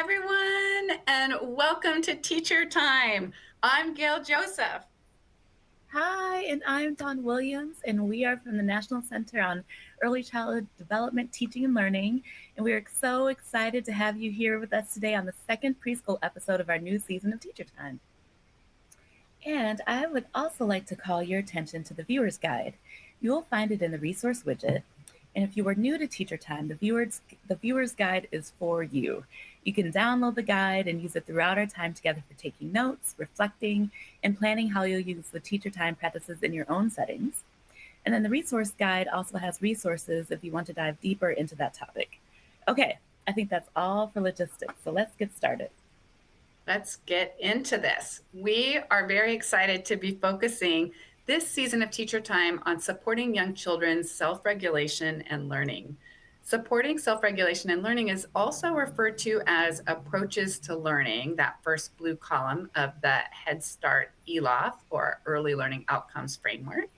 everyone, and welcome to Teacher Time. I'm Gail Joseph. Hi, and I'm Dawn Williams, and we are from the National Center on Early Childhood Development, Teaching, and Learning. And we are so excited to have you here with us today on the second preschool episode of our new season of Teacher Time. And I would also like to call your attention to the viewer's guide. You'll find it in the resource widget. And if you are new to Teacher Time, the viewer's guide is for you. You can download the guide and use it throughout our time together for taking notes, reflecting, and planning how you'll use the Teacher Time practices in your own settings. And then the resource guide also has resources if you want to dive deeper into that topic. Okay, I think that's all for logistics, so let's get started. Let's get into this. We are very excited to be focusing this season of Teacher Time on supporting young children's self-regulation and learning. Supporting self-regulation and learning is also referred to as approaches to learning, that first blue column of the Head Start ELOF, or Early Learning Outcomes Framework.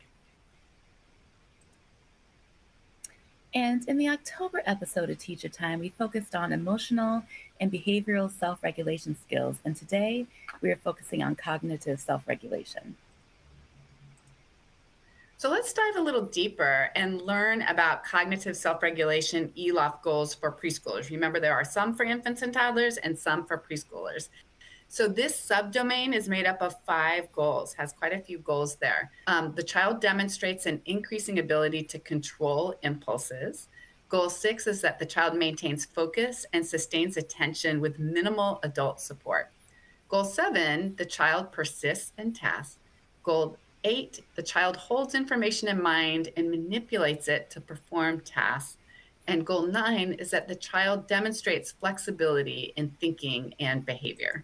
And in the October episode of Teacher Time, we focused on emotional and behavioral self regulation skills. And today we are focusing on cognitive self regulation. So let's dive a little deeper and learn about cognitive self-regulation ELOF goals for preschoolers. Remember, there are some for infants and toddlers and some for preschoolers. So this subdomain is made up of 5 goals, has quite a few goals there. The child demonstrates an increasing ability to control impulses. Goal 6 is that the child maintains focus and sustains attention with minimal adult support. Goal 7, the child persists in tasks. Goal 8, the child holds information in mind and manipulates it to perform tasks. And goal 9 is that the child demonstrates flexibility in thinking and behavior.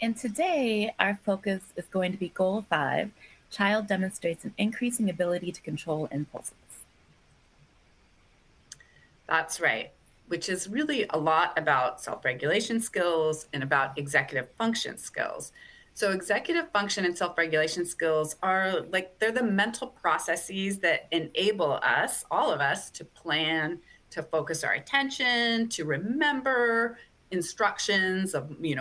And today our focus is going to be goal 5, child demonstrates an increasing ability to control impulses. That's right, which is really a lot about self-regulation skills and about executive function skills. So executive function and self-regulation skills are they're the mental processes that enable us, all of us, to plan, to focus our attention, to remember instructions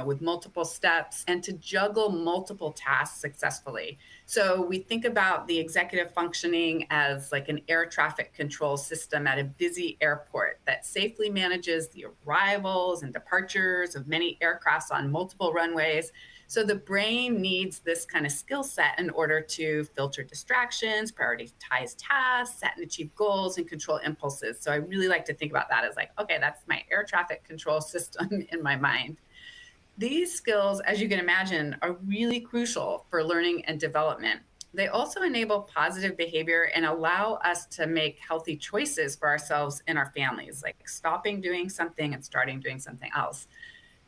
with multiple steps, and to juggle multiple tasks successfully. So we think about the executive functioning as like an air traffic control system at a busy airport that safely manages the arrivals and departures of many aircrafts on multiple runways. So the brain needs this kind of skill set in order to filter distractions, prioritize tasks, set and achieve goals, and control impulses. So I really like to think about that as okay, that's my air traffic control system in my mind. These skills, as you can imagine, are really crucial for learning and development. They also enable positive behavior and allow us to make healthy choices for ourselves and our families, like stopping doing something and starting doing something else.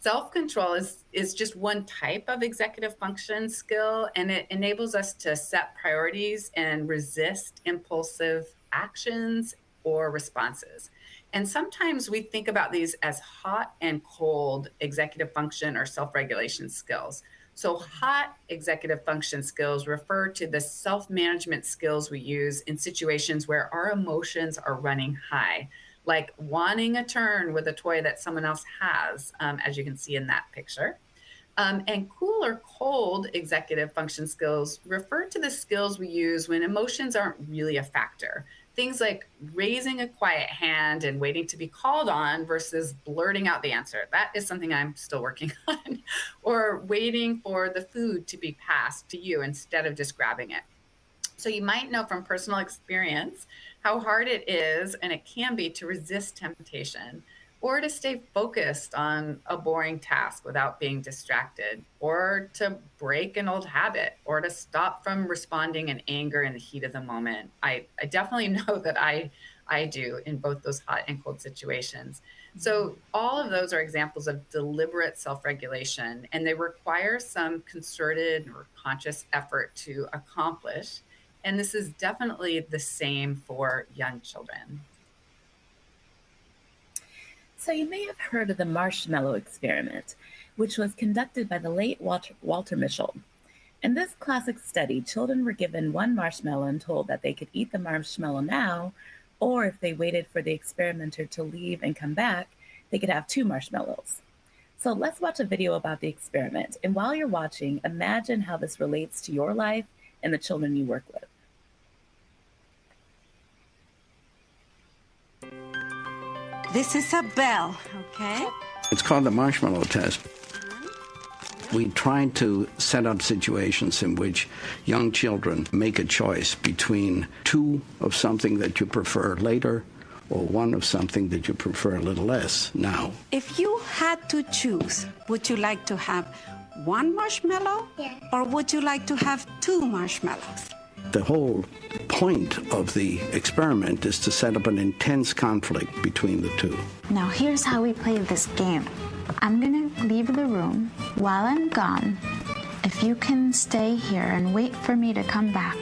Self-control is just one type of executive function skill, and it enables us to set priorities and resist impulsive actions or responses. And sometimes we think about these as hot and cold executive function or self-regulation skills. So hot executive function skills refer to the self-management skills we use in situations where our emotions are running high, like wanting a turn with a toy that someone else has, as you can see in that picture. And cool or cold executive function skills refer to the skills we use when emotions aren't really a factor. Things like raising a quiet hand and waiting to be called on versus blurting out the answer. That is something I'm still working on. Or waiting for the food to be passed to you instead of just grabbing it. So you might know from personal experience how hard it is, and it can be, to resist temptation, or to stay focused on a boring task without being distracted, or to break an old habit, or to stop from responding in anger in the heat of the moment. I definitely know that I do in both those hot and cold situations. So all of those are examples of deliberate self-regulation, and they require some concerted or conscious effort to accomplish. And this is definitely the same for young children. So you may have heard of the marshmallow experiment, which was conducted by the late Walter Mischel. In this classic study, children were given one marshmallow and told that they could eat the marshmallow now, or if they waited for the experimenter to leave and come back, they could have 2 marshmallows. So let's watch a video about the experiment. And while you're watching, imagine how this relates to your life and the children you work with. This is a bell, okay? It's called the marshmallow test. We try to set up situations in which young children make a choice between 2 of something that you prefer later or 1 of something that you prefer a little less now. If you had to choose, would you like to have 1 marshmallow? Yeah. Or would you like to have 2 marshmallows? The whole point of the experiment is to set up an intense conflict between the 2. Now here's how we play this game. I'm gonna leave the room. While I'm gone, if you can stay here and wait for me to come back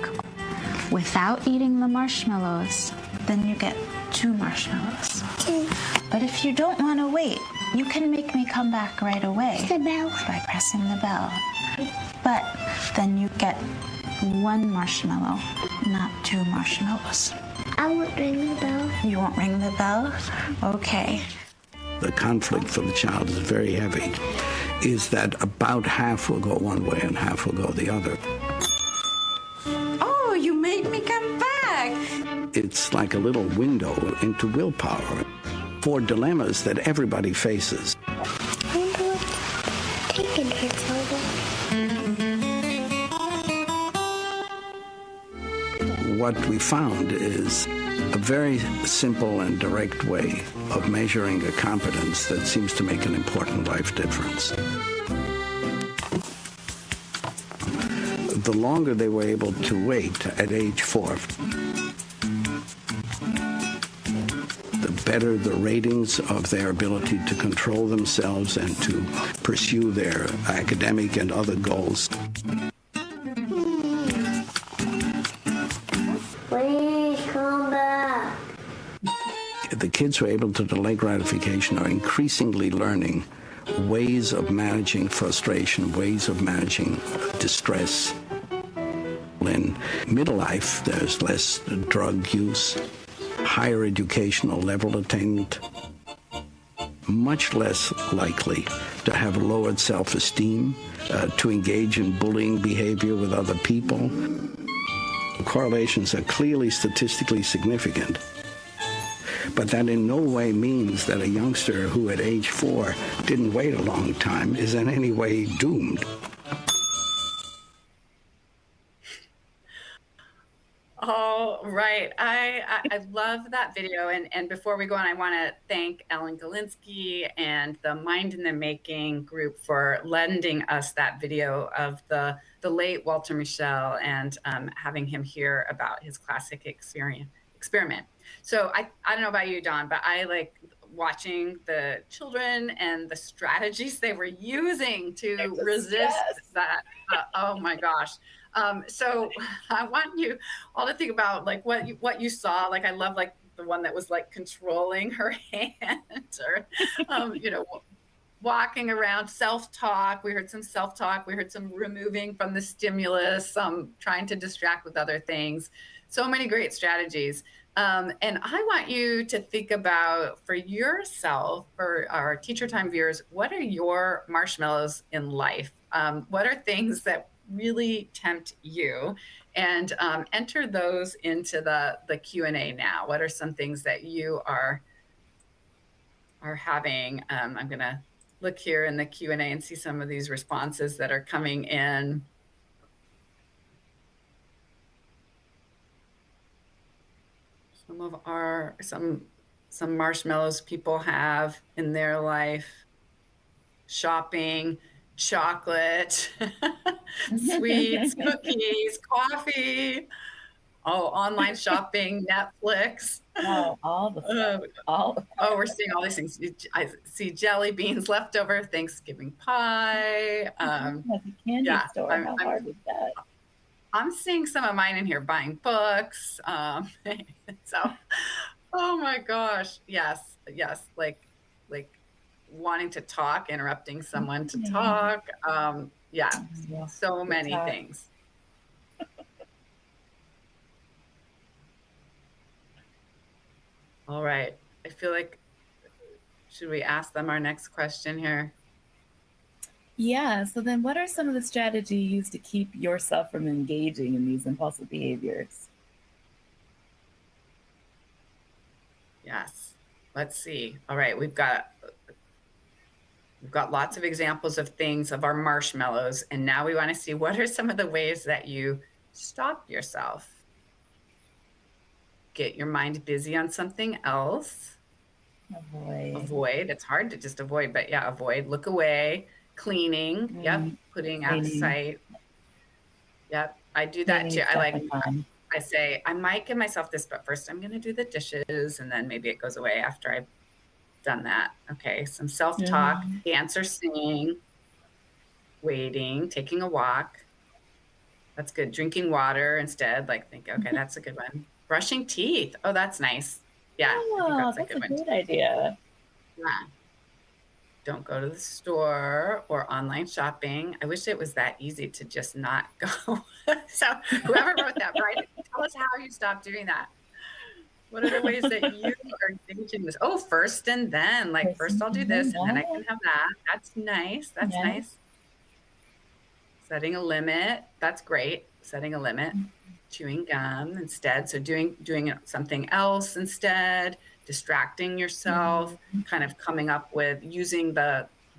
without eating the marshmallows, then you get 2 marshmallows. Okay. But if you don't want to wait, you can make me come back right away. The bell. By pressing the bell. But then you get 1 marshmallow, not 2 marshmallows. I won't ring the bell. You won't ring the bell? Okay. The conflict for the child is very heavy, is that about half will go one way and half will go the other. Oh, you made me come back. It's like a little window into willpower for dilemmas that everybody faces. I wonder what's taking her so long. What we found is a very simple and direct way of measuring a competence that seems to make an important life difference. The longer they were able to wait at age 4, the better the ratings of their ability to control themselves and to pursue their academic and other goals. Please come back. The kids who are able to delay gratification are increasingly learning ways of managing frustration, ways of managing distress. In middle life, there's less drug use, higher educational level attainment, much less likely to have lowered self-esteem, to engage in bullying behavior with other people. Correlations are clearly statistically significant, but that in no way means that a youngster who at age 4 didn't wait a long time is in any way doomed. Oh, right. I love that video. And before we go on, I want to thank Ellen Galinsky and the Mind in the Making group for lending us that video of the late Walter Mischel and having him hear about his classic experiment. So I don't know about you, Dawn, but I like watching the children and the strategies they were using to resist that. Oh my gosh. So I want you all to think about like what you saw. Like I love like the one that was like controlling her hand or, walking around, self-talk. We heard some self-talk. We heard some removing from the stimulus, some trying to distract with other things. So many great strategies. And I want you to think about for yourself, for our Teacher Time viewers, what are your marshmallows in life? What are things that really tempt you? And enter those into the Q&A now. What are some things that you are having? I'm going to look here in the Q&A and see some of these responses that are coming in. Some marshmallows people have in their life: shopping, chocolate, sweets, cookies, coffee, online shopping, Netflix. Oh, all the stuff. We're seeing all these things. I see jelly beans, leftover Thanksgiving pie. Like a candy store. How hard is that? I'm seeing some of mine in here, buying books. So, oh my gosh, yes, like wanting to talk, interrupting someone to talk. So many things. All right, I feel like Should we ask them our next question here? Yeah, so then what are some of the strategies you use to keep yourself from engaging in these impulsive behaviors? Yes. Let's see. All right, we've got lots of examples of things of our marshmallows, and now we want to see what are some of the ways that you stop yourself. Get your mind busy on something else. Avoid. It's hard to just avoid, but yeah, avoid. Look away. Cleaning. Yep. Putting out of sight. Yep. I do that too. I say, I might give myself this, but first I'm going to do the dishes, and then maybe it goes away after I've done that. Okay. Some self-talk, dance or sing, waiting, taking a walk. That's good. Drinking water instead. Like think, okay, that's a good one. Brushing teeth. Oh, that's nice. Yeah. Oh, that's a good idea. Yeah. Don't go to the store or online shopping. I wish it was that easy to just not go. So whoever wrote that, right? Tell us how you stopped doing that. What are the ways that you are engaging this? Oh, first and then. Like first I'll do this and then I can have that. That's nice. That's nice. Setting a limit. That's great. Setting a limit. Chewing gum instead. So doing something else instead. Distracting yourself. Kind of coming up with using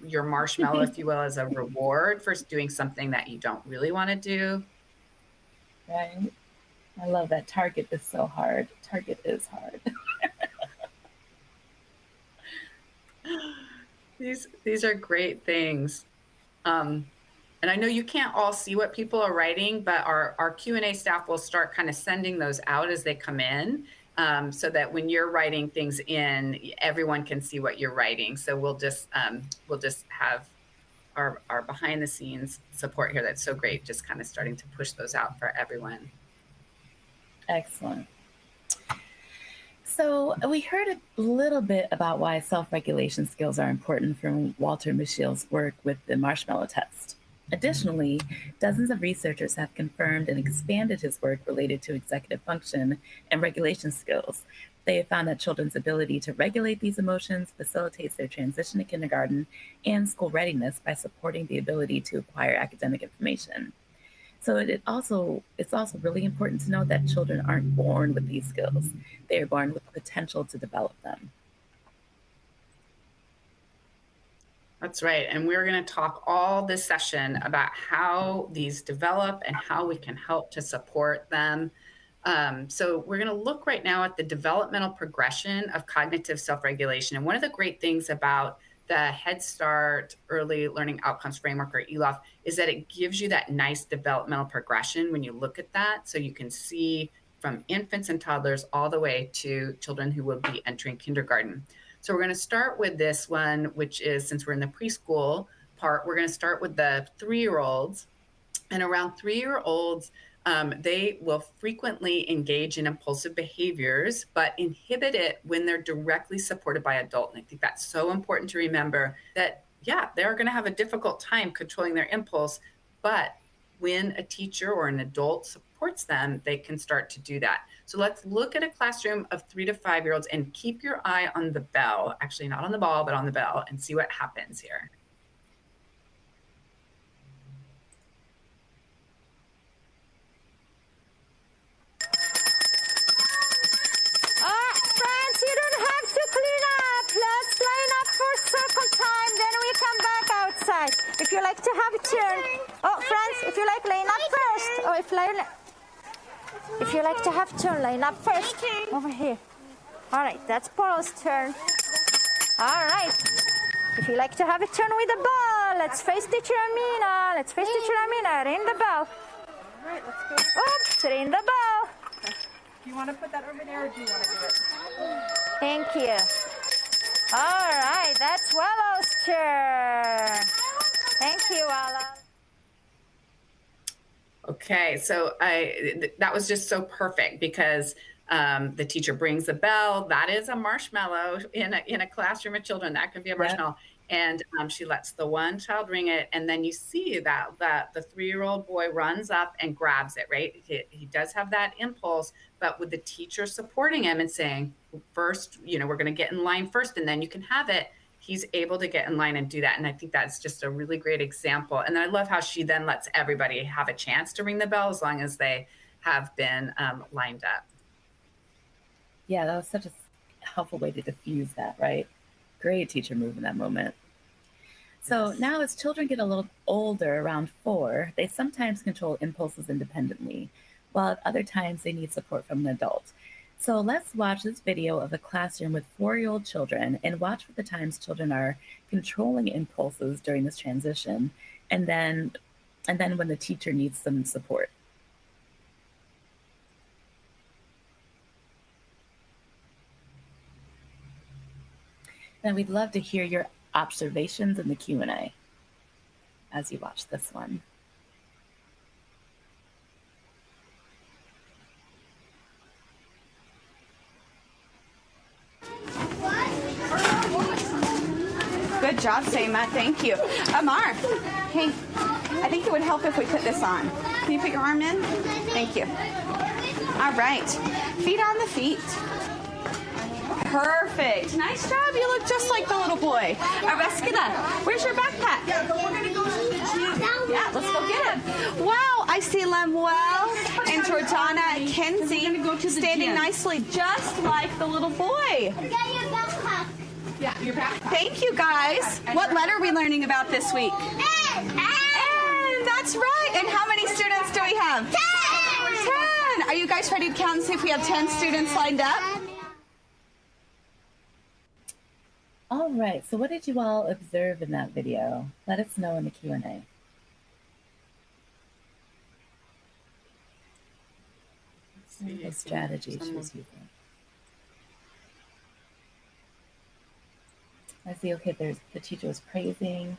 your marshmallow, if you will, as a reward for doing something that you don't really want to do. Right. I love that. Target is so hard. Target is hard. These are great things. And I know you can't all see what people are writing, but our Q&A staff will start kind of sending those out as they come in, so that when you're writing things in, everyone can see what you're writing. So we'll just have our behind the scenes support here. That's so great. Just kind of starting to push those out for everyone. Excellent. So we heard a little bit about why self-regulation skills are important from Walter Mischel's work with the marshmallow test. Additionally, dozens of researchers have confirmed and expanded his work related to executive function and regulation skills. They have found that children's ability to regulate these emotions facilitates their transition to kindergarten and school readiness by supporting the ability to acquire academic information. So it's also really important to know that children aren't born with these skills. They are born with the potential to develop them. That's right. And we're going to talk all this session about how these develop and how we can help to support them. So we're going to look right now at the developmental progression of cognitive self-regulation. And one of the great things about the Head Start Early Learning Outcomes Framework, or ELOF, is that it gives you that nice developmental progression when you look at that. So you can see from infants and toddlers all the way to children who will be entering kindergarten. So we're going to start with this one, which is, since we're in the preschool part, we're going to start with the 3-year-olds. And around 3-year-olds, they will frequently engage in impulsive behaviors, but inhibit it when they're directly supported by adult. And I think that's so important to remember that, yeah, they're going to have a difficult time controlling their impulse, but when a teacher or an adult supports them, they can start to do that. So let's look at a classroom of 3 to 5-year-olds and keep your eye on the bell, actually not on the ball, but on the bell, and see what happens here. Friends, you don't have to clean up. Let's line up for circle time, then we come back outside. If you like to have a turn. Oh, friends, if you like, line up first. Oh, if you like to have a turn, line up first. Over here. All right, that's Paul's turn. All right. If you like to have a turn with the ball, let's face teacher Amina. Let's face teacher Amina. Ring the bell. All right, let's go. Oops, ring the bell. Do you want to put that over there, or do you want to do it? Thank you. All right, that's Wallow's turn. Thank you, Wallow. Okay, so that was just so perfect because the teacher brings the bell. That is a marshmallow in a classroom of children. That could be a marshmallow. And she lets the one child ring it. And then you see that the 3-year-old boy runs up and grabs it, right? He does have that impulse, but with the teacher supporting him and saying, first, we're going to get in line first, and then you can have it. he's able to get in line and do that. And I think that's just a really great example. And I love how she then lets everybody have a chance to ring the bell as long as they have been lined up. Yeah, that was such a helpful way to diffuse that, right? Great teacher move in that moment. So Yes. now as children get a little older, around 4, they sometimes control impulses independently, while at other times they need support from an adult. So let's watch this video of a classroom with 4-year-old children and watch for the times children are controlling impulses during this transition, and then when the teacher needs some support. And we'd love to hear your observations in the Q&A as you watch this one. Good job, Seema. Thank you. Amar, hey, I think it would help if we put this on. Can you put your arm in? Thank you. All right. Feet on the feet. Perfect. Nice job. You look just like the little boy. Areskida, where's your backpack? Yeah, but we're gonna go to the gym. Yeah, let's go get him. Wow, I see Lemuel and Jordana and Kenzie standing nicely, just like the little boy. Get your backpack. Yeah, your backpack. Thank you, guys. What letter are we learning about this week? N. N, that's right. And how many students do we have? 10. 10. Are you guys ready to count and see if we have 10 students lined up? All right, so what did you all observe in that video? Let us know in the Q&A. The strategy she was using. I see, okay, the teacher was praising.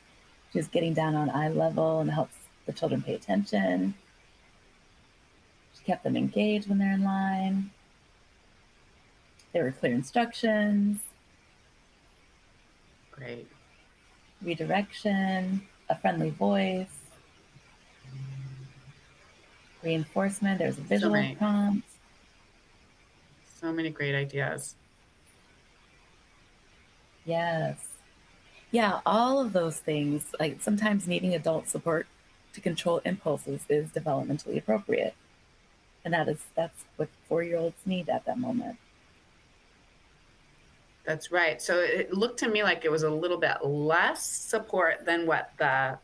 She was getting down on eye level and helps the children pay attention. She kept them engaged when they're in line. There were clear instructions. Great. Redirection, a friendly voice, reinforcement, there's a visual prompt. So many great ideas. Yes. Yeah, all of those things, like sometimes needing adult support to control impulses is developmentally appropriate. And that's what 4-year-olds need at that moment. That's right. So it looked to me like it was a little bit less support than what the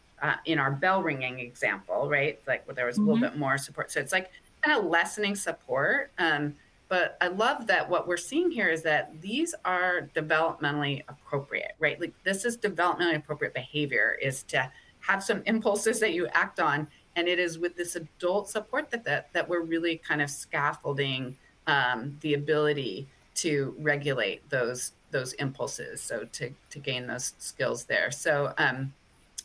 in our bell ringing example, right? Like where there was a little bit more support. So it's like kind of lessening support. But I love that what we're seeing here is that these are developmentally appropriate, right? Like this is developmentally appropriate behavior, is to have some impulses that you act on. And it is with this adult support that we're really kind of scaffolding the ability to regulate those impulses, so to gain those skills there. So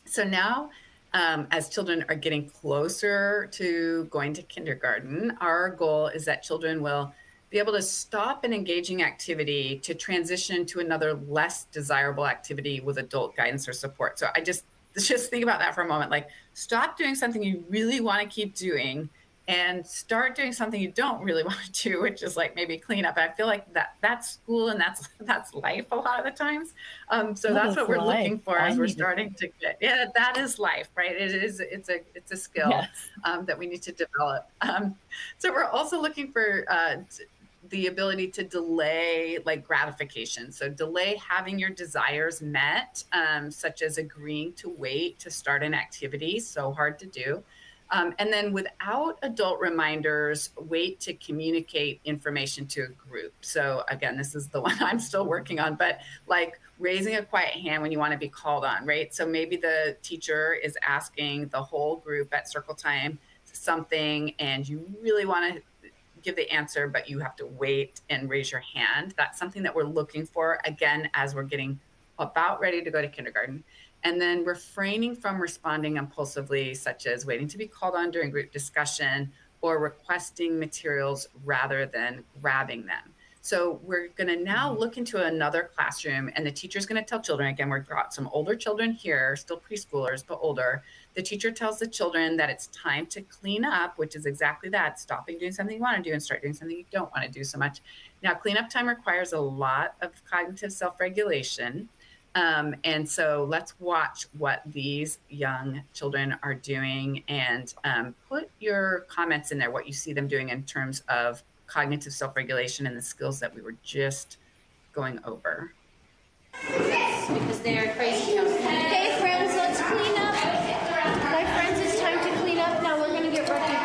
so now as children are getting closer to going to kindergarten, our goal is that children will be able to stop an engaging activity to transition to another less desirable activity with adult guidance or support. So I just think about that for a moment. Like, stop doing something you really want to keep doing and start doing something you don't really want to do, which is like maybe clean up. I feel like that's school and that's life a lot of the times. So that's what we're looking for as we're starting to get. Yeah, that is life, right? It's a skill that we need to develop. So we're also looking for the ability to delay like gratification. So delay having your desires met, such as agreeing to wait to start an activity, so hard to do. And then without adult reminders, wait to communicate information to a group. So again, this is the one I'm still working on, but like raising a quiet hand when you want to be called on, right? So maybe the teacher is asking the whole group at circle time something and you really want to give the answer, but you have to wait and raise your hand. That's something that we're looking for, again, as we're getting about ready to go to kindergarten. And then refraining from responding impulsively, such as waiting to be called on during group discussion or requesting materials rather than grabbing them. So we're going to now look into another classroom, and the teacher's going to tell children, again, we've got some older children here, still preschoolers, but older. The teacher tells the children that it's time to clean up, which is exactly that, stopping doing something you want to do and start doing something you don't want to do so much. Now, cleanup time requires a lot of cognitive self-regulation. And so let's watch what these young children are doing, and put your comments in there, what you see them doing in terms of cognitive self-regulation and the skills that we were just going over. Because they are crazy. Okay, friends, let's clean up. My friends, it's time to clean up. Now we're going to get ready.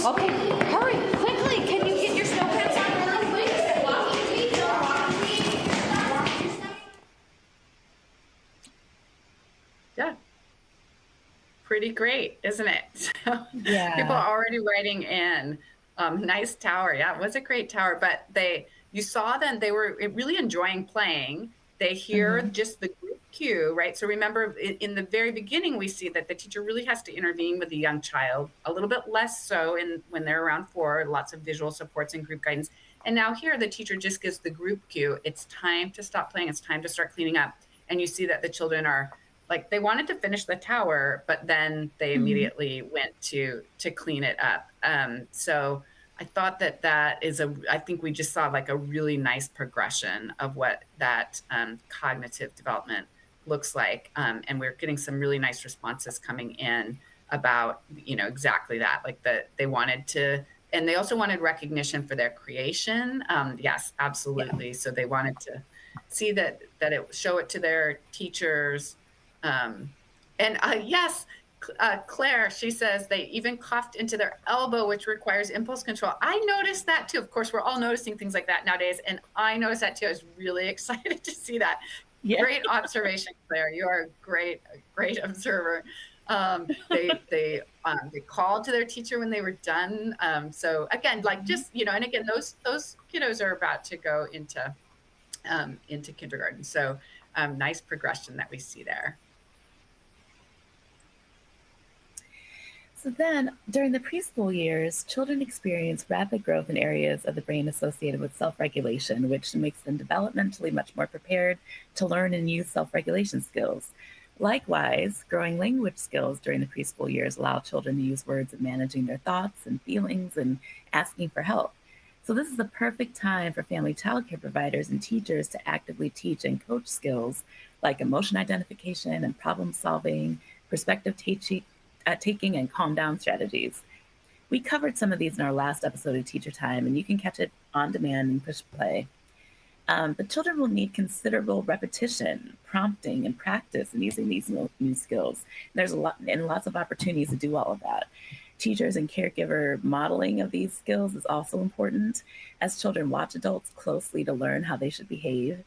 Okay, hurry, quickly. Can you get your snow pants on really quick? Walking feet. Yeah. Pretty great, isn't it? So Yeah. people are already writing in. Nice tower. Yeah, it was a great tower. But you saw them, they were really enjoying playing. They hear just the group cue, right? So remember, in the very beginning, we see that the teacher really has to intervene with the young child, a little bit less so when they're around 4, lots of visual supports and group guidance. And now here, the teacher just gives the group cue. It's time to stop playing. It's time to start cleaning up. And you see that the children are, like, they wanted to finish the tower, but then they immediately went to clean it up. So I thought that is I think we just saw like a really nice progression of what that cognitive development looks like. And we're getting some really nice responses coming in about, exactly that, like that they wanted to, and they also wanted recognition for their creation. Yes, absolutely. Yeah. So they wanted to see that it show it to their teachers. Yes, Claire, she says they even coughed into their elbow, which requires impulse control. I noticed that too. Of course, we're all noticing things like that nowadays. And I noticed that too. I was really excited to see that. Yeah. Great observation, Claire. You are a great observer. They called to their teacher when they were done. So again, like just, and again, those kiddos are about to go into kindergarten. So nice progression that we see there. So then, during the preschool years, children experience rapid growth in areas of the brain associated with self-regulation, which makes them developmentally much more prepared to learn and use self-regulation skills. Likewise, growing language skills during the preschool years allow children to use words of managing their thoughts and feelings and asking for help. So this is the perfect time for family childcare providers and teachers to actively teach and coach skills like emotion identification and problem solving, perspective taking, and calm down strategies. We covered some of these in our last episode of Teacher Time, and you can catch it on demand and push play. But children will need considerable repetition, prompting, and practice in using these new skills. There's lots of opportunities to do all of that. Teachers and caregiver modeling of these skills is also important, as children watch adults closely to learn how they should behave.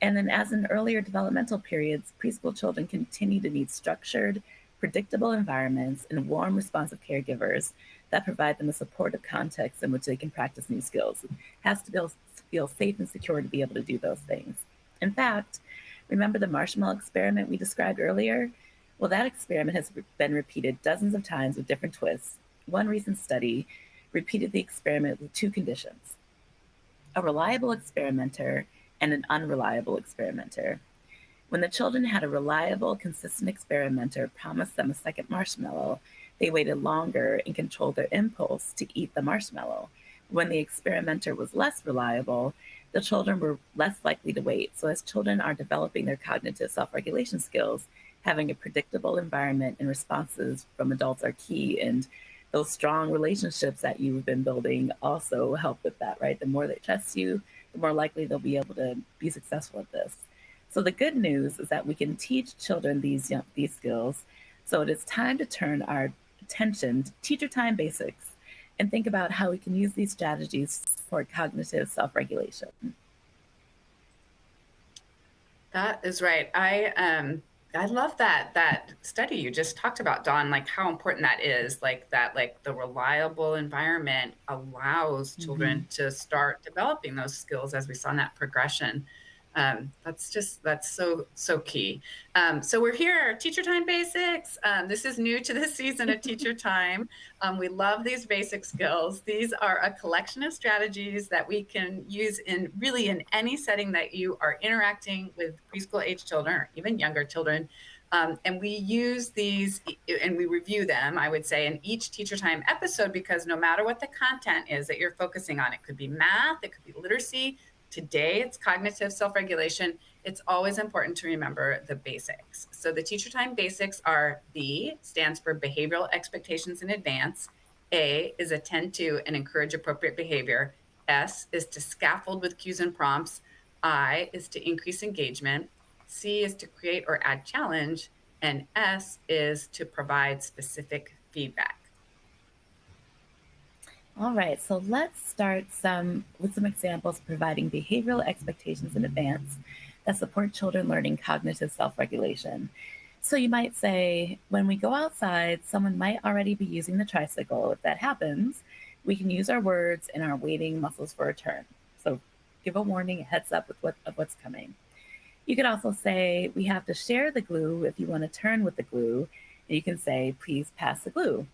And then, as in earlier developmental periods, preschool children continue to need structured, predictable environments and warm, responsive caregivers that provide them a supportive context in which they can practice new skills. It has to feel safe and secure to be able to do those things. In fact, remember the marshmallow experiment we described earlier? Well, that experiment has been repeated dozens of times with different twists. One recent study repeated the experiment with 2 conditions: a reliable experimenter and an unreliable experimenter. When the children had a reliable, consistent experimenter promise them a second marshmallow, they waited longer and controlled their impulse to eat the marshmallow. When the experimenter was less reliable, the children were less likely to wait. So as children are developing their cognitive self-regulation skills, having a predictable environment and responses from adults are key. And those strong relationships that you've been building also help with that, right? The more they trust you, the more likely they'll be able to be successful at this. So the good news is that we can teach children these skills. So it is time to turn our attention to Teacher Time basics and think about how we can use these strategies for cognitive self-regulation. That is right. I love that study you just talked about, Dawn, like how important that is, like that like the reliable environment allows Mm-hmm. children to start developing those skills as we saw in that progression. That's so key. So we're here, Teacher Time Basics. This is new to this season of Teacher Time. We love these basic skills. These are a collection of strategies that we can use in really in any setting that you are interacting with preschool age children or even younger children. And we use these and we review them, I would say, in each Teacher Time episode, because no matter what the content is that you're focusing on, it could be math, it could be literacy. Today, it's cognitive self regulation. It's always important to remember the basics. So, the Teacher Time basics are B stands for behavioral expectations in advance. A is attend to and encourage appropriate behavior. S is to scaffold with cues and prompts. I is to increase engagement. C is to create or add challenge. And S is to provide specific feedback. All right, so let's start with some examples providing behavioral expectations in advance that support children learning cognitive self-regulation. So you might say, when we go outside, someone might already be using the tricycle. If that happens, we can use our words and our waiting muscles for a turn. So give a warning, a heads up of what's coming. You could also say, we have to share the glue if you want to turn with the glue. And you can say, please pass the glue.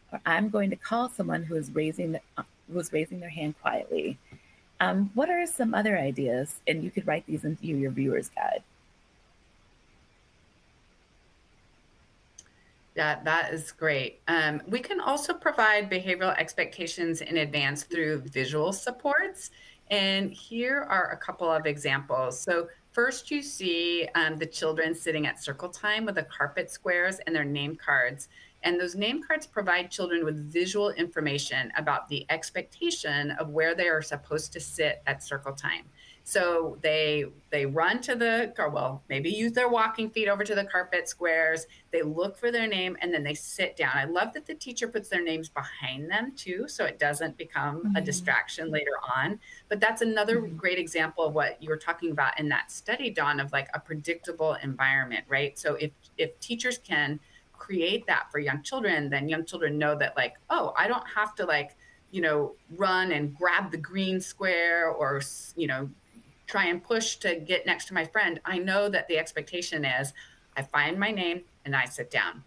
Or I'm going to call someone who is raising their hand quietly. What are some other ideas? And you could write these into your viewer's guide. Yeah, that is great. We can also provide behavioral expectations in advance through visual supports. And here are a couple of examples. So first you see the children sitting at circle time with the carpet squares and their name cards. And those name cards provide children with visual information about the expectation of where they are supposed to sit at circle time. So they run to the, or well, maybe use their walking feet over to the carpet squares. They look for their name and then they sit down. I love that the teacher puts their names behind them too, so it doesn't become a Mm-hmm. distraction later on. But that's another Mm-hmm. great example of what you were talking about in that study, Dawn, of like a predictable environment, right? So if teachers can create that for young children, then young children know that like, oh, I don't have to like, run and grab the green square or, try and push to get next to my friend. I know that the expectation is I find my name and I sit down.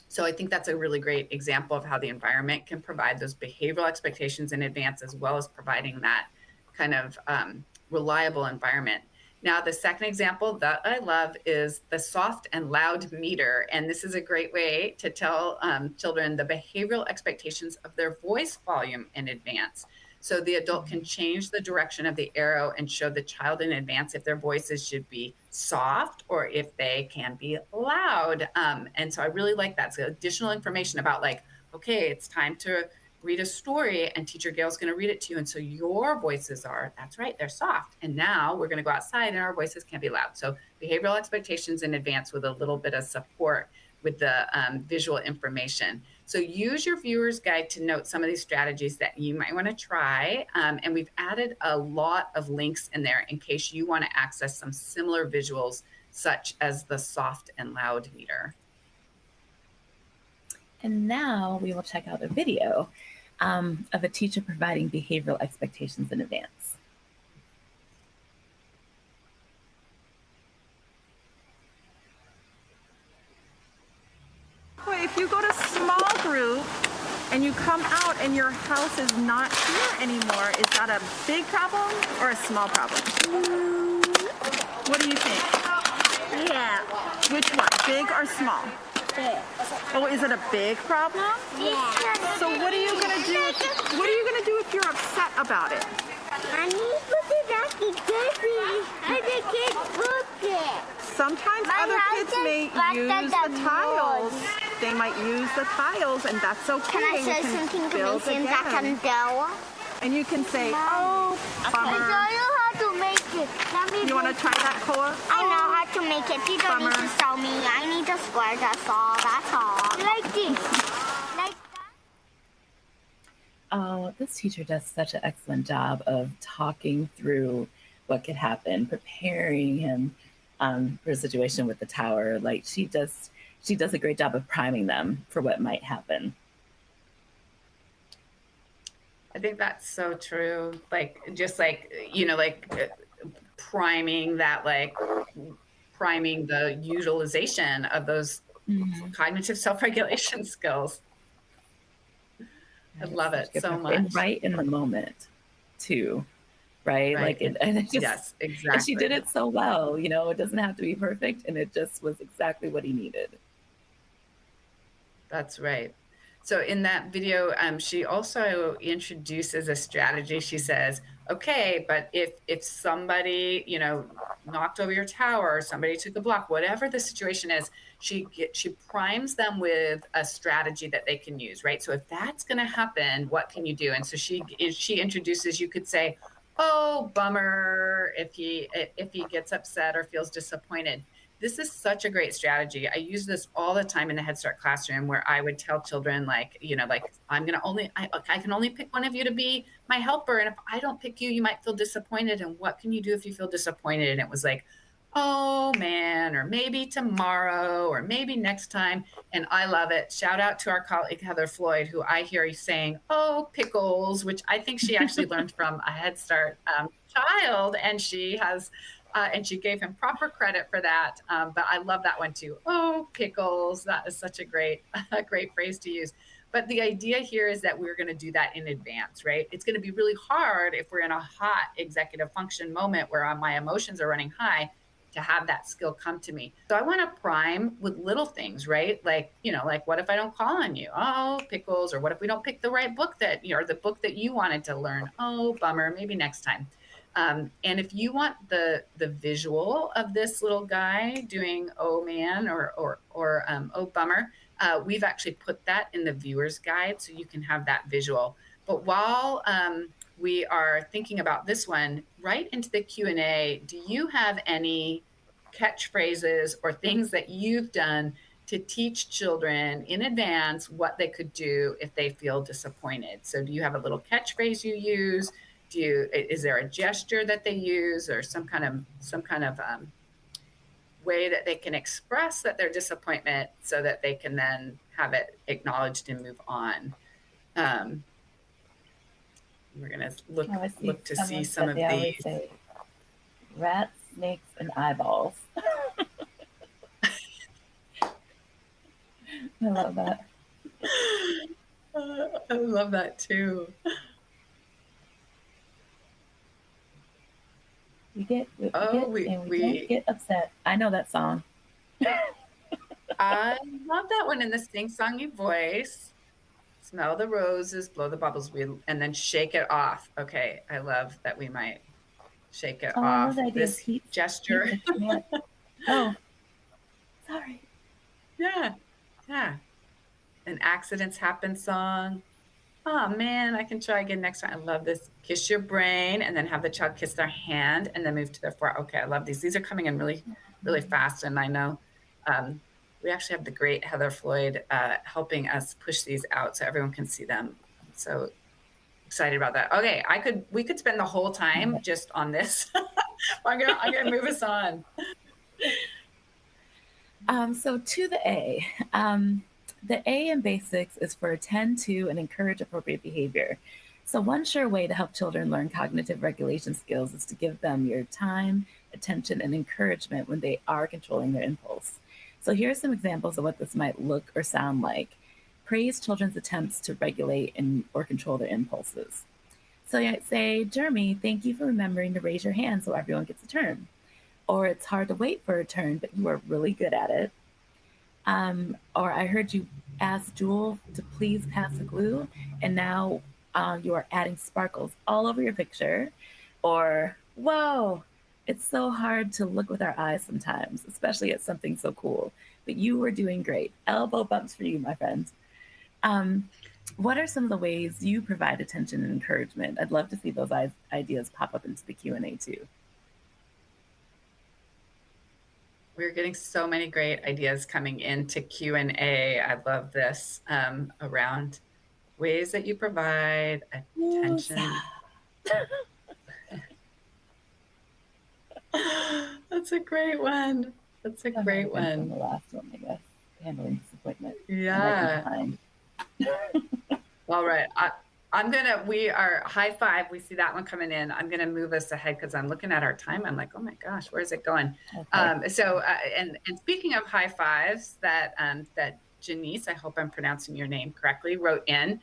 So I think that's a really great example of how the environment can provide those behavioral expectations in advance, as well as providing that kind of reliable environment. Now, the second example that I love is the soft and loud meter. And this is a great way to tell children the behavioral expectations of their voice volume in advance. So the adult can change the direction of the arrow and show the child in advance if their voices should be soft or if they can be loud. And so I really like that. So additional information about like, okay, it's time to read a story and teacher Gail's going to read it to you. And so your voices are, that's right, they're soft. And now we're going to go outside and our voices can be loud. So behavioral expectations in advance with a little bit of support with the visual information. So use your viewer's guide to note some of these strategies that you might want to try. And we've added a lot of links in there in case you want to access some similar visuals, such as the soft and loud meter. And now we will check out a video of a teacher providing behavioral expectations in advance. If you go to small group and you come out and your house is not here anymore, is that a big problem or a small problem? What do you think? Yeah. Which one, big or small? Big. Oh, is it a big problem? Yeah. So what are you gonna do? What are you gonna do if you're upset about it? I need to put it back in Disney. And the kids pooped it. Sometimes My other house kids is may better use than the tiles. yours. They might use the tiles, and that's okay. Can I You say can something to build make that I again. can do? And you can say, oh, I bummer. don't know how to make it. Let me You want to try that, Koa? I know how to make it. You don't need Bummer. to show me. I need a square, that's all. That's all. Like this. Like that. Oh, this teacher does such an excellent job of talking through what could happen, preparing him her situation with the tower. Like she does a great job of priming them for what might happen. I think that's so true. Like, just like, priming that, like, priming the utilization of those cognitive self-regulation skills. I love it so much. And right in the moment, too. Right? Like, and it just, yes, exactly. And she did it so well. You know, it doesn't have to be perfect, and it just was exactly what he needed. That's right. So in that video, she also introduces a strategy. She says, okay, but if somebody, knocked over your tower, or somebody took a block, whatever the situation is, she primes them with a strategy that they can use, right? So if that's going to happen, what can you do? And so she introduces, you could say, oh, bummer, if he gets upset or feels disappointed. This is such a great strategy. I use this all the time in the Head Start classroom, where I would tell children, like, I can only pick one of you to be my helper. And if I don't pick you, you might feel disappointed. And what can you do if you feel disappointed? And it was like, oh man, or maybe tomorrow, or maybe next time. And I love it. Shout out to our colleague, Heather Floyd, who I hear you saying, oh, pickles, which I think she actually learned from a Head Start child. And she has, and she gave him proper credit for that. But I love that one too. Oh, pickles. That is such a great phrase to use. But the idea here is that we're going to do that in advance, right? It's going to be really hard if we're in a hot executive function moment where my emotions are running high to have that skill come to me. So I want to prime with little things, right? Like, like, what if I don't call on you? Oh, pickles. Or what if we don't pick the right book or the book that you wanted to learn? Oh, bummer. Maybe next time. And if you want the visual of this little guy doing oh man or oh bummer, we've actually put that in the viewer's guide so you can have that visual. But while we are thinking about this one, right into the Q&A, do you have any catchphrases or things that you've done to teach children in advance what they could do if they feel disappointed? So do you have a little catchphrase you use? Is there a gesture that they use, or some kind of way that they can express that their disappointment so that they can then have it acknowledged and move on? We're going to look to see some of these. Say, rats, snakes, and eyeballs. I love that. I love that too. We get upset. I know that song. I love that one in the sing-songy voice. Smell the roses, blow the bubbles, and then shake it off. Okay, I love that we might shake it off. This gesture. Oh, sorry. Yeah. An accidents happen song. Oh man, I can try again next time. I love this. Kiss your brain, and then have the child kiss their hand, and then move to their forearm. Okay, I love these. These are coming in really, really fast, and I know we actually have the great Heather Floyd helping us push these out so everyone can see them. So excited about that. Okay, we could spend the whole time just on this. I'm gonna move us on. So to the A. The A in basics is for attend to and encourage appropriate behavior. So one sure way to help children learn cognitive regulation skills is to give them your time, attention, and encouragement when they are controlling their impulse. So here are some examples of what this might look or sound like. Praise children's attempts to regulate or control their impulses. So you might say, Jeremy, thank you for remembering to raise your hand so everyone gets a turn. Or it's hard to wait for a turn, but you are really good at it. Or I heard you ask Jewel to please pass the glue, and now you are adding sparkles all over your picture. Or, whoa, it's so hard to look with our eyes sometimes, especially at something so cool. But you were doing great. Elbow bumps for you, my friends. What are some of the ways you provide attention and encouragement? I'd love to see those ideas pop up into the Q&A too. We're getting so many great ideas coming into Q&A. I love this around ways that you provide attention. That's a great one. That's a That might great have been from one. the last one, I guess. Handling disappointment. I Yeah. might be behind. All right. We are high five. We see that one coming in. I'm going to move us ahead because I'm looking at our time. I'm like, oh my gosh, where's it going? Okay. And speaking of high fives, that Janice, I hope I'm pronouncing your name correctly, wrote in.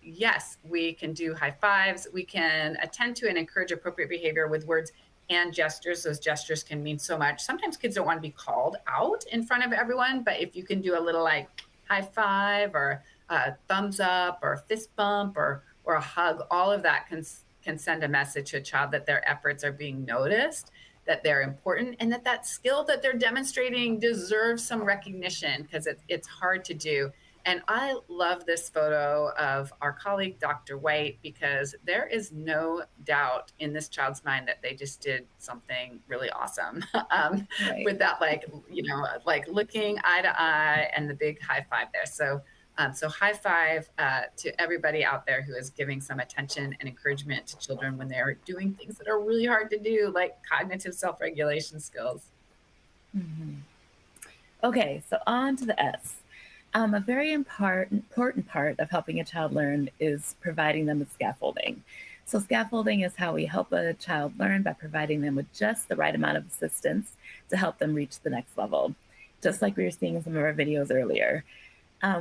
Yes, we can do high fives. We can attend to and encourage appropriate behavior with words and gestures. Those gestures can mean so much. Sometimes kids don't want to be called out in front of everyone, but if you can do a little like high five or a thumbs up or a fist bump or a hug, all of that can send a message to a child that their efforts are being noticed, that they're important, and that skill that they're demonstrating deserves some recognition, because it's hard to do. And I love this photo of our colleague, Dr. White, because there is no doubt in this child's mind that they just did something really awesome Right. with that, like, like looking eye to eye and the big high five there. So high five to everybody out there who is giving some attention and encouragement to children when they're doing things that are really hard to do, like cognitive self-regulation skills. Mm-hmm. Okay, so on to the S. A very important part of helping a child learn is providing them with scaffolding. So scaffolding is how we help a child learn by providing them with just the right amount of assistance to help them reach the next level. Just like we were seeing in some of our videos earlier.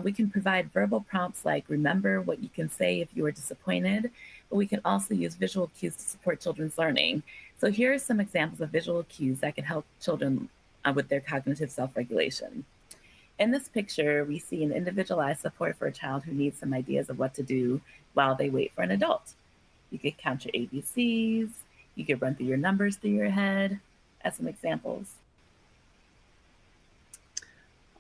We can provide verbal prompts like remember what you can say if you are disappointed, but we can also use visual cues to support children's learning. So here are some examples of visual cues that can help children with their cognitive self-regulation. In this picture, we see an individualized support for a child who needs some ideas of what to do while they wait for an adult. You could count your ABCs, you could run through your numbers through your head, as some examples.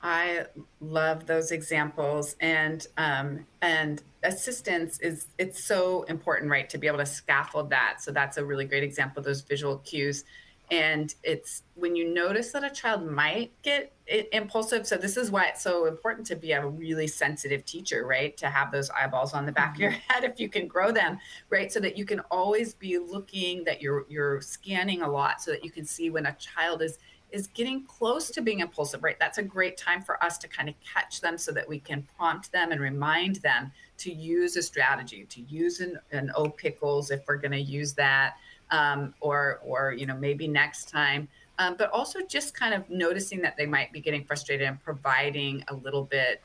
I love those examples, and assistance it's so important, right? To be able to scaffold that. So that's a really great example of those visual cues. And it's when you notice that a child might get impulsive. So this is why it's so important to be a really sensitive teacher, right? To have those eyeballs on the back of your head if you can grow them, right? So that you can always be looking, that you're scanning a lot, so that you can see when a child is getting close to being impulsive, right? That's a great time for us to kind of catch them so that we can prompt them and remind them to use a strategy, to use an oh pickles if we're going to use that, or maybe next time. But also just kind of noticing that they might be getting frustrated and providing a little bit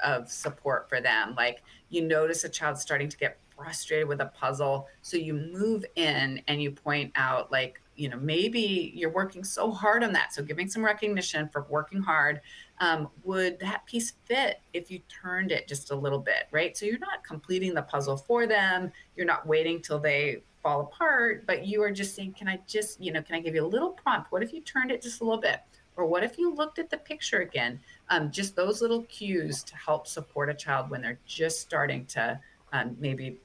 of support for them. Like you notice a child starting to get frustrated with a puzzle, so you move in and you point out, like, maybe you're working so hard on that. So giving some recognition for working hard. Would that piece fit if you turned it just a little bit, right? So you're not completing the puzzle for them. You're not waiting till they fall apart, but you are just saying, can I give you a little prompt? What if you turned it just a little bit? Or what if you looked at the picture again? Just those little cues to help support a child when they're just starting to maybe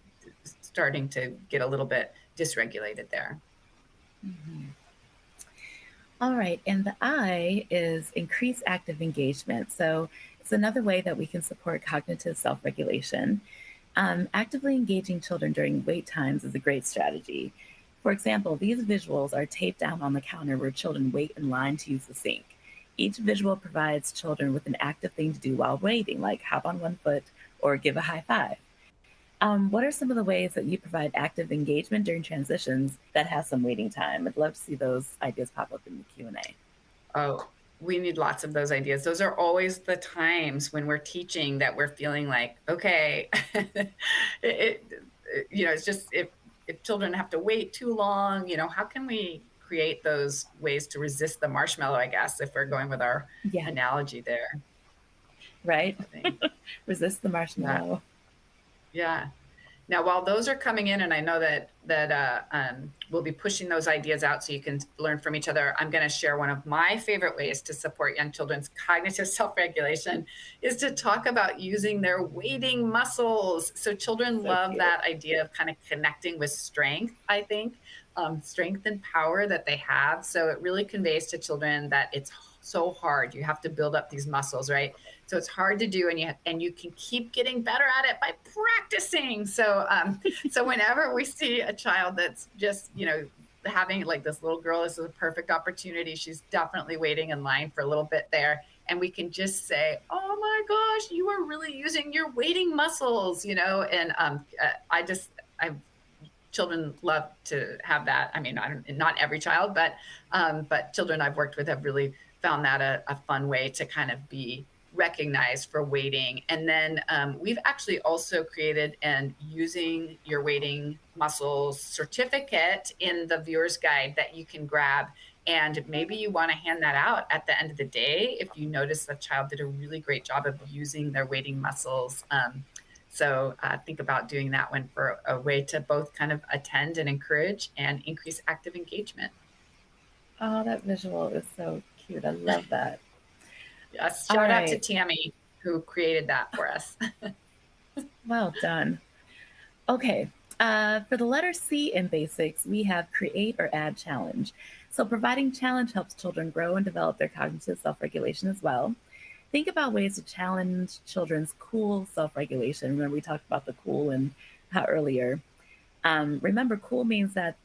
starting to get a little bit dysregulated there. Mm-hmm. All right, and the I is increase active engagement. So it's another way that we can support cognitive self-regulation. Actively engaging children during wait times is a great strategy. For example, these visuals are taped down on the counter where children wait in line to use the sink. Each visual provides children with an active thing to do while waiting, like hop on one foot or give a high five. What are some of the ways that you provide active engagement during transitions that has some waiting time? I'd love to see those ideas pop up in the Q&A. Oh, we need lots of those ideas. Those are always the times when we're teaching that we're feeling like, okay, it's just if children have to wait too long, how can we create those ways to resist the marshmallow, I guess, if we're going with our analogy there. Right? Resist the marshmallow. Yeah. Now, while those are coming in, and I know that we'll be pushing those ideas out so you can learn from each other, I'm going to share one of my favorite ways to support young children's cognitive self-regulation is to talk about using their waiting muscles. So children love that idea of kind of connecting with strength, I think, strength and power that they have. So it really conveys to children that it's so hard. You have to build up these muscles, right? So it's hard to do, and you can keep getting better at it by practicing. So so whenever we see a child that's just having like this little girl, this is a perfect opportunity. She's definitely waiting in line for a little bit there. And we can just say, oh my gosh, you are really using your waiting muscles, you know? And children love to have that. I mean, not every child, but children I've worked with have really found that a fun way to kind of be recognized for waiting. And then we've actually also created an using your waiting muscles certificate in the viewer's guide that you can grab. And maybe you want to hand that out at the end of the day if you notice the child did a really great job of using their waiting muscles. So think about doing that one for a way to both kind of attend and encourage and increase active engagement. Oh, that visual is so cute. I love that. Yes, shout out to Tammy who created that for us. Well done. Okay, for the letter C in basics, we have create or add challenge. So providing challenge helps children grow and develop their cognitive self-regulation as well. Think about ways to challenge children's cool self-regulation. Remember, we talked about the cool and how earlier. Remember, cool means that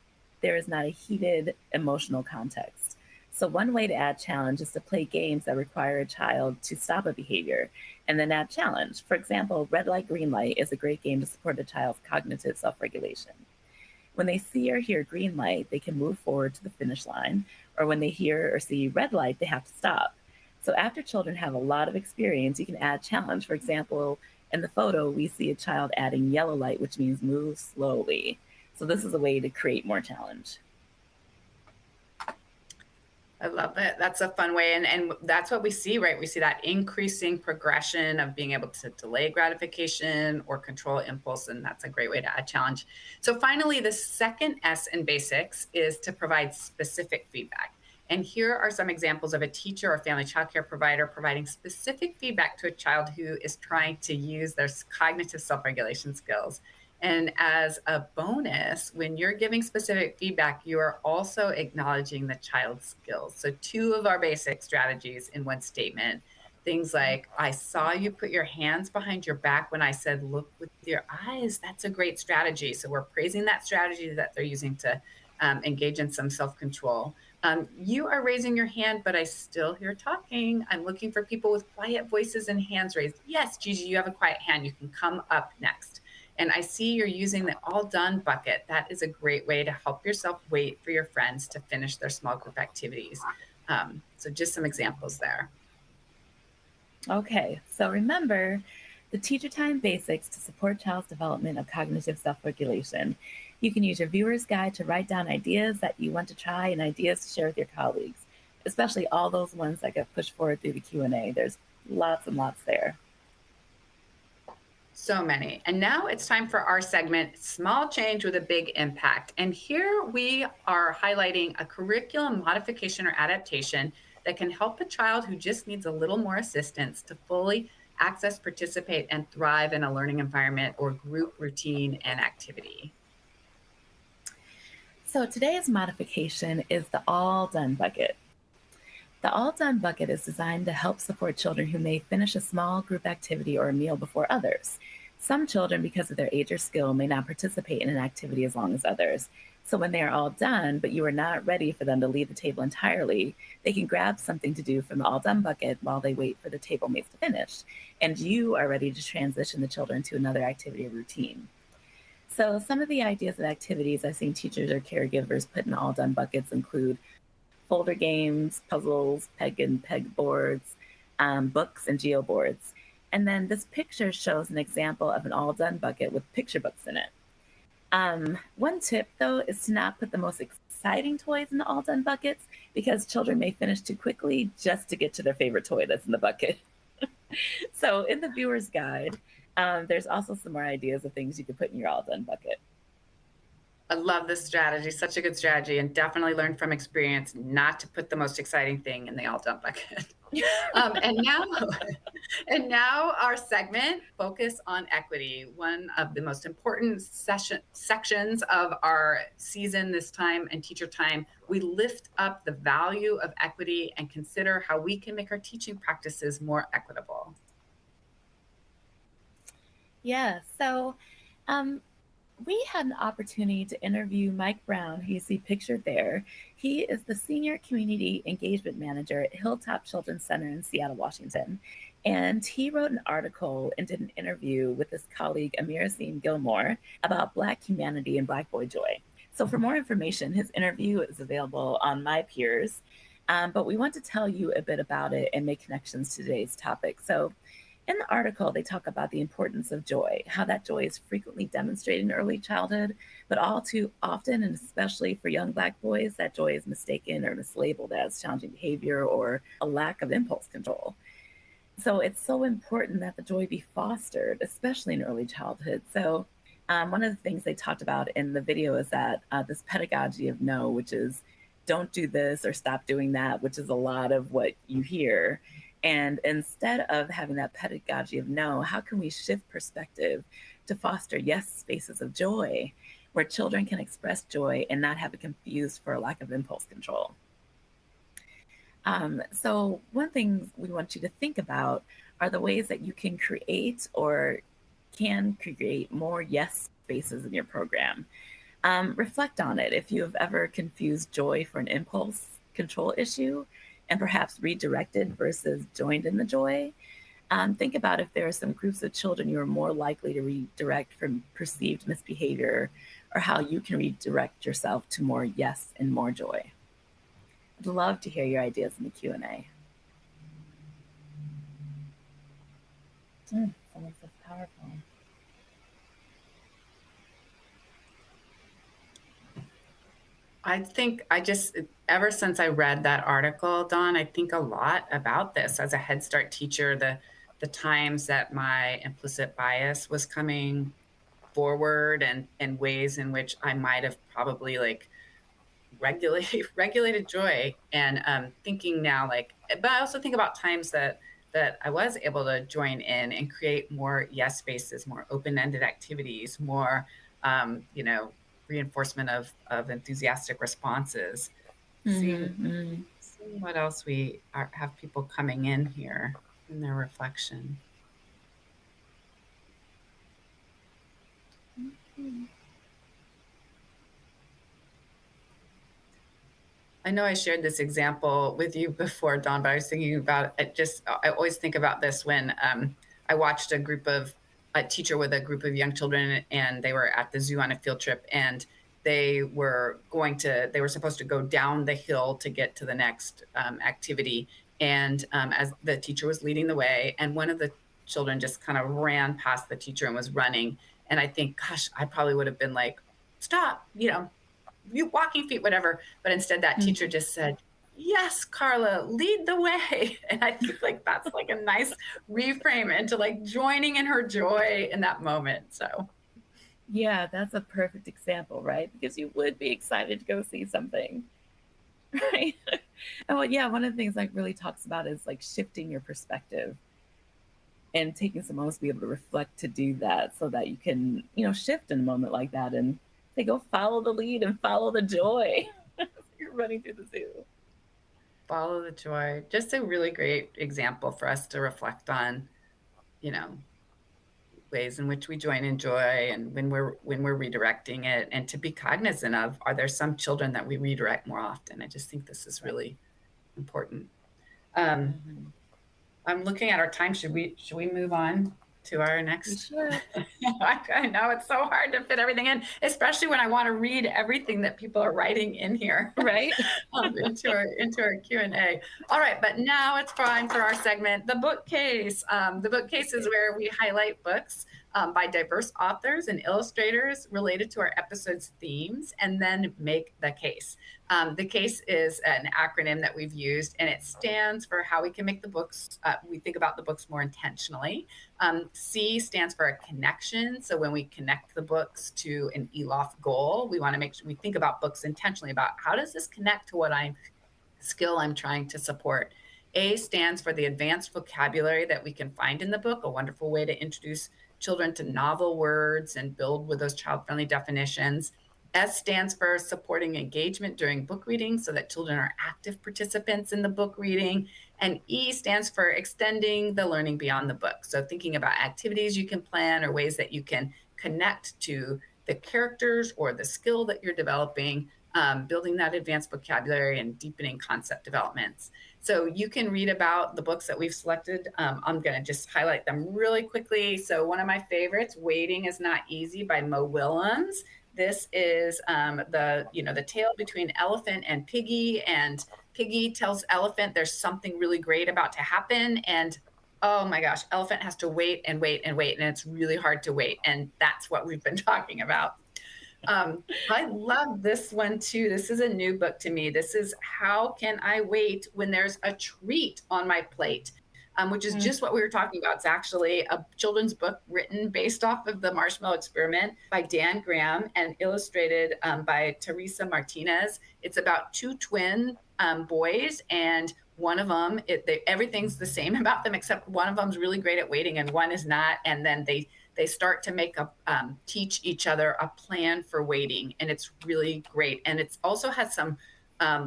there is not a heated emotional context. So one way to add challenge is to play games that require a child to stop a behavior and then add challenge. For example, red light, green light is a great game to support a child's cognitive self-regulation. When they see or hear green light, they can move forward to the finish line, or when they hear or see red light, they have to stop. So after children have a lot of experience, you can add challenge. For example, in the photo, we see a child adding yellow light, which means move slowly. So this is a way to create more challenge. I love it. That's a fun way. And that's what we see, right? We see that increasing progression of being able to delay gratification or control impulse. And that's a great way to add challenge. So finally, the second S in basics is to provide specific feedback. And here are some examples of a teacher or family childcare provider providing specific feedback to a child who is trying to use their cognitive self-regulation skills. And as a bonus, when you're giving specific feedback, you are also acknowledging the child's skills. So 2 of our basic strategies in one statement, things like, I saw you put your hands behind your back when I said, look with your eyes. That's a great strategy. So we're praising that strategy that they're using to engage in some self-control. You are raising your hand, but I still hear talking. I'm looking for people with quiet voices and hands raised. Yes, Gigi, you have a quiet hand. You can come up next. And I see you're using the all done bucket. That is a great way to help yourself wait for your friends to finish their small group activities. So just some examples there. Okay, so remember the teacher time basics to support child's development of cognitive self-regulation. You can use your viewer's guide to write down ideas that you want to try and ideas to share with your colleagues, especially all those ones that get pushed forward through the Q&A. There's lots and lots there. So many. And now it's time for our segment, Small Change with a Big Impact. And here we are highlighting a curriculum modification or adaptation that can help a child who just needs a little more assistance to fully access, participate, and thrive in a learning environment or group routine and activity. So today's modification is the All Done bucket. The All Done bucket is designed to help support children who may finish a small group activity or a meal before others. Some children, because of their age or skill, may not participate in an activity as long as others. So when they are all done, but you are not ready for them to leave the table entirely, they can grab something to do from the All Done bucket while they wait for the table mates to finish. And you are ready to transition the children to another activity or routine. So some of the ideas of activities I've seen teachers or caregivers put in All Done buckets include folder games, puzzles, peg and peg boards, books, and geo boards. And then this picture shows an example of an All Done bucket with picture books in it. One tip, though, is to not put the most exciting toys in the All Done buckets because children may finish too quickly just to get to their favorite toy that's in the bucket. So in the viewer's guide, there's also some more ideas of things you could put in your All Done bucket. I love this strategy, such a good strategy, and definitely learned from experience not to put the most exciting thing in the all done bucket. And now our segment, Focus on Equity, one of the most important sections of our season this time and teacher time. We lift up the value of equity and consider how we can make our teaching practices more equitable. Yeah, so we had an opportunity to interview Mike Brown, who you see pictured there. He is the Senior Community Engagement Manager at Hilltop Children's Center in Seattle, Washington. And he wrote an article and did an interview with his colleague Amir Seam Gilmore about Black humanity and Black boy joy. So, for more information, his interview is available on My Peers. But we want to tell you a bit about it and make connections to today's topic. So, in the article, they talk about the importance of joy, how that joy is frequently demonstrated in early childhood, but all too often, and especially for young Black boys, that joy is mistaken or mislabeled as challenging behavior or a lack of impulse control. So it's so important that the joy be fostered, especially in early childhood. So one of the things they talked about in the video is that this pedagogy of no, which is don't do this or stop doing that, which is a lot of what you hear. And instead of having that pedagogy of no, how can we shift perspective to foster yes spaces of joy where children can express joy and not have it confused for a lack of impulse control? So one thing we want you to think about are the ways that you can create more yes spaces in your program. Reflect on it if you have ever confused joy for an impulse control issue and perhaps redirected versus joined in the joy. Think about if there are some groups of children you are more likely to redirect from perceived misbehavior, or how you can redirect yourself to more yes and more joy. I'd love to hear your ideas in the Q&A. Someone says powerful. I think ever since I read that article, Dawn, I think a lot about this as a Head Start teacher, the times that my implicit bias was coming forward and ways in which I might have probably like regulated joy, and thinking now but I also think about times that I was able to join in and create more yes spaces, more open-ended activities, more reinforcement of enthusiastic responses. Seeing what else have people coming in here in their reflection. I know I shared this example with you before, Dawn, but I was thinking about it. I always think about this when I watched a teacher with a group of young children, and they were at the zoo on a field trip, and they were supposed to go down the hill to get to the next activity. And as the teacher was leading the way, and one of the children just kind of ran past the teacher and was running. And I think, gosh, I probably would have been like, stop, you walking feet, whatever. But instead that teacher just said, yes, Carla, lead the way. And I think like that's like a nice reframe into like joining in her joy in that moment. So yeah, that's a perfect example, right? Because you would be excited to go see something, right? Oh yeah, one of the things like really talks about is like shifting your perspective and taking some moments to be able to reflect to do that, so that you can, shift in a moment like that and say, go follow the lead and follow the joy. You're running through the zoo. Follow the joy. Just a really great example for us to reflect on, ways in which we join in joy, and when we're redirecting it, and to be cognizant of, are there some children that we redirect more often? I just think this is really important. I'm looking at our time. Should we move on to our next? I know it's so hard to fit everything in, especially when I want to read everything that people are writing in here, right? into our Q&A. All right, but now it's time for our segment, the bookcase. The bookcase is where we highlight books by diverse authors and illustrators related to our episode's themes, and then make the case. The case is an acronym that we've used, and it stands for how we can make the books, we think about the books more intentionally. C stands for a connection. So when we connect the books to an ELOF goal, we want to make sure we think about books intentionally about how does this connect to what skill I'm trying to support. A stands for the advanced vocabulary that we can find in the book, a wonderful way to introduce children to novel words and build with those child-friendly definitions. S stands for supporting engagement during book reading so that children are active participants in the book reading. And E stands for extending the learning beyond the book. So thinking about activities you can plan or ways that you can connect to the characters or the skill that you're developing, building that advanced vocabulary and deepening concept developments. So you can read about the books that we've selected. I'm going to just highlight them really quickly. So one of my favorites, Waiting is Not Easy by Mo Willems. This is the tale between Elephant and Piggy, and Piggy tells Elephant there's something really great about to happen, and oh my gosh, Elephant has to wait and wait and wait, and it's really hard to wait, and that's what we've been talking about. I love this one too. This is a new book to me. This is How Can I Wait When There's a Treat on My Plate? Which is just what we were talking about. It's actually a children's book written based off of the Marshmallow Experiment by Dan Graham and illustrated by Teresa Martinez. It's about two twin boys, and one of them, everything's the same about them, except one of them's really great at waiting and one is not. And then they start to teach each other a plan for waiting, and it's really great. And it also has some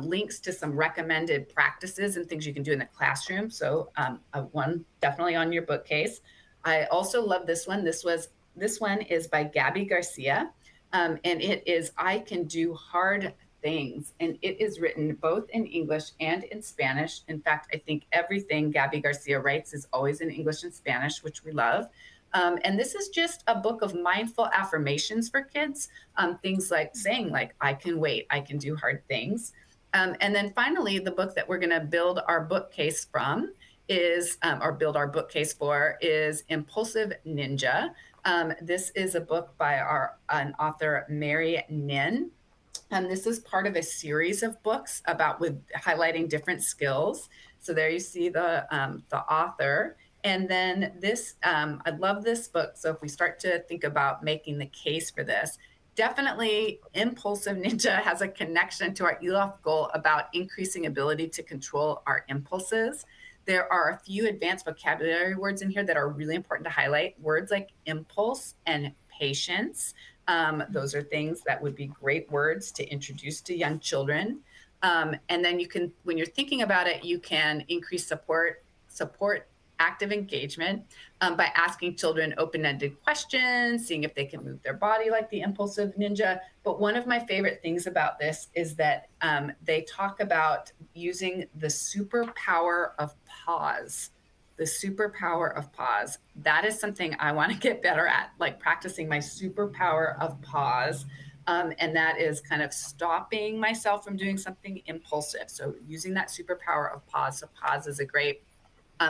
links to some recommended practices and things you can do in the classroom. So one definitely on your bookcase. I also love this one. This one is by Gabby Garcia, and it is I Can Do Hard Things, and it is written both in English and in Spanish. In fact, I think everything Gabby Garcia writes is always in English and Spanish, which we love. And this is just a book of mindful affirmations for kids, things like saying like, I can wait, I can do hard things. And then finally, the book that we're going to build our bookcase from is, or build our bookcase for, is Impulsive Ninja. This is a book by an author, Mary Nin. And this is part of a series of books with highlighting different skills. So there you see the author. And then this, I love this book. So if we start to think about making the case for this, definitely Impulsive Ninja has a connection to our ELOF goal about increasing ability to control our impulses. There are a few advanced vocabulary words in here that are really important to highlight. Words like impulse and patience. Those are things that would be great words to introduce to young children. And then you can, when you're thinking about it, you can increase support active engagement by asking children open-ended questions, seeing if they can move their body like the Impulsive Ninja. But one of my favorite things about this is that they talk about using the superpower of pause. The superpower of pause. That is something I want to get better at, like practicing my superpower of pause. And that is kind of stopping myself from doing something impulsive. So using that superpower of pause. So pause is a great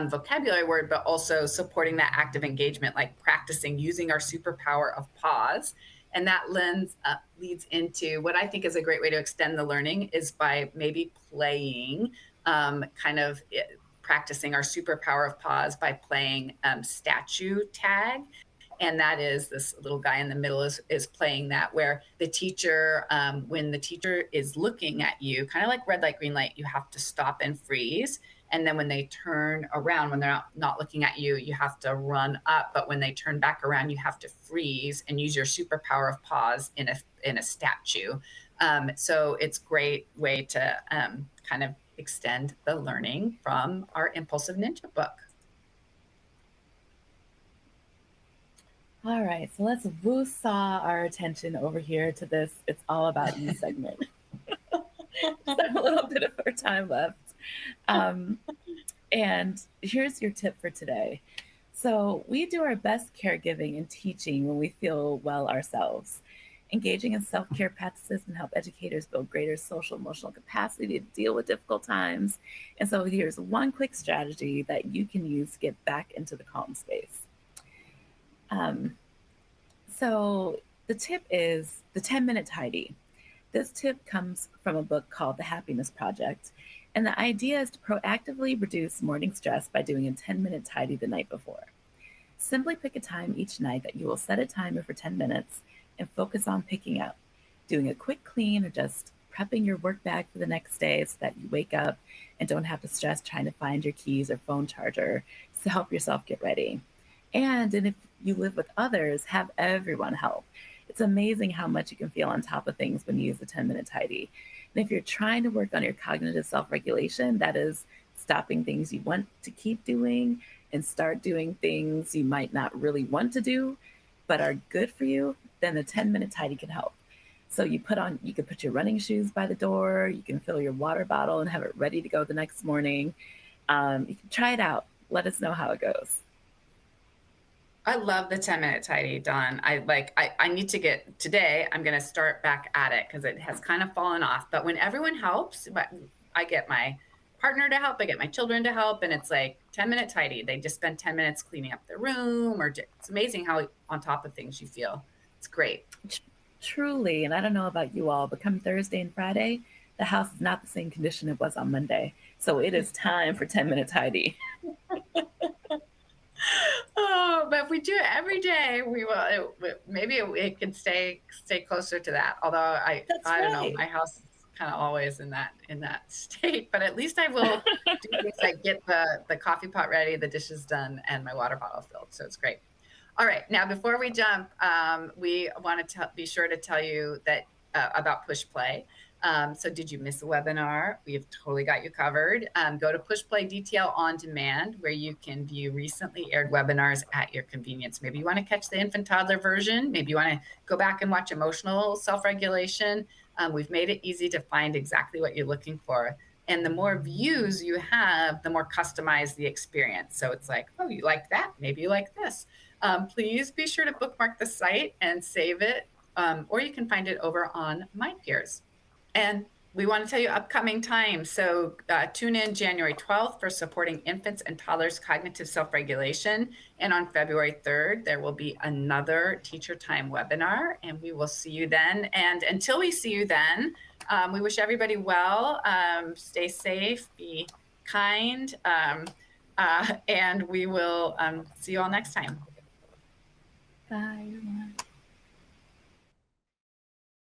vocabulary word, but also supporting that active engagement, like practicing using our superpower of pause. And that leads into what I think is a great way to extend the learning is by maybe playing, practicing our superpower of pause by playing statue tag. And that is this little guy in the middle is playing that, where the teacher, when the teacher is looking at you, kind of like red light, green light, you have to stop and freeze. And then when they turn around, when they're not looking at you, you have to run up. But when they turn back around, you have to freeze and use your superpower of pause in a statue. So it's a great way to kind of extend the learning from our Impulsive Ninja book. All right, so let's woo-saw our attention over here to this It's All About You segment. Just have a little bit of our time left. And here's your tip for today. So we do our best caregiving and teaching when we feel well ourselves. Engaging in self-care practices can help educators build greater social emotional capacity to deal with difficult times. And so here's one quick strategy that you can use to get back into the calm space. So the tip is the 10-minute tidy. This tip comes from a book called The Happiness Project. And the idea is to proactively reduce morning stress by doing a 10-minute tidy the night before. Simply pick a time each night that you will set a timer for 10 minutes and focus on picking up, doing a quick clean or just prepping your work bag for the next day so that you wake up and don't have to stress trying to find your keys or phone charger to help yourself get ready. And if you live with others, have everyone help. It's amazing how much you can feel on top of things when you use the 10-minute tidy. And if you're trying to work on your cognitive self-regulation, that is stopping things you want to keep doing and start doing things you might not really want to do, but are good for you, then the 10-minute tidy can help. So you could put your running shoes by the door, you can fill your water bottle and have it ready to go the next morning. You can try it out. Let us know how it goes. I love the 10-minute tidy, Dawn. I need to get today. I'm going to start back at it because it has kind of fallen off. But when everyone helps, I get my partner to help, I get my children to help, and it's like 10-minute tidy. They just spend 10 minutes cleaning up their room, it's amazing how on top of things you feel. It's great. Truly, and I don't know about you all, but come Thursday and Friday, the house is not the same condition it was on Monday. So it is time for 10-minute tidy. Oh, but if we do it every day, we will. Maybe it can stay closer to that. Although I don't know, my house is kind of always in that state. But at least I will do things like get the coffee pot ready, the dishes done, and my water bottle filled. So it's great. All right, now before we jump, we want to be sure to tell you that about Push Play. So did you miss a webinar? We've totally got you covered. Go to Push Play Detail on Demand, where you can view recently aired webinars at your convenience. Maybe you want to catch the infant toddler version. Maybe you want to go back and watch emotional self-regulation. We've made it easy to find exactly what you're looking for. And the more views you have, the more customized the experience. So it's like, oh, you like that? Maybe you like this. Please be sure to bookmark the site and save it, or you can find it over on MindPeers. And we want to tell you upcoming times. So tune in January 12th for supporting infants and toddlers' cognitive self-regulation. And on February 3rd, there will be another Teacher Time webinar, and we will see you then. And until we see you then, we wish everybody well, stay safe, be kind, and we will see you all next time. Bye, everyone.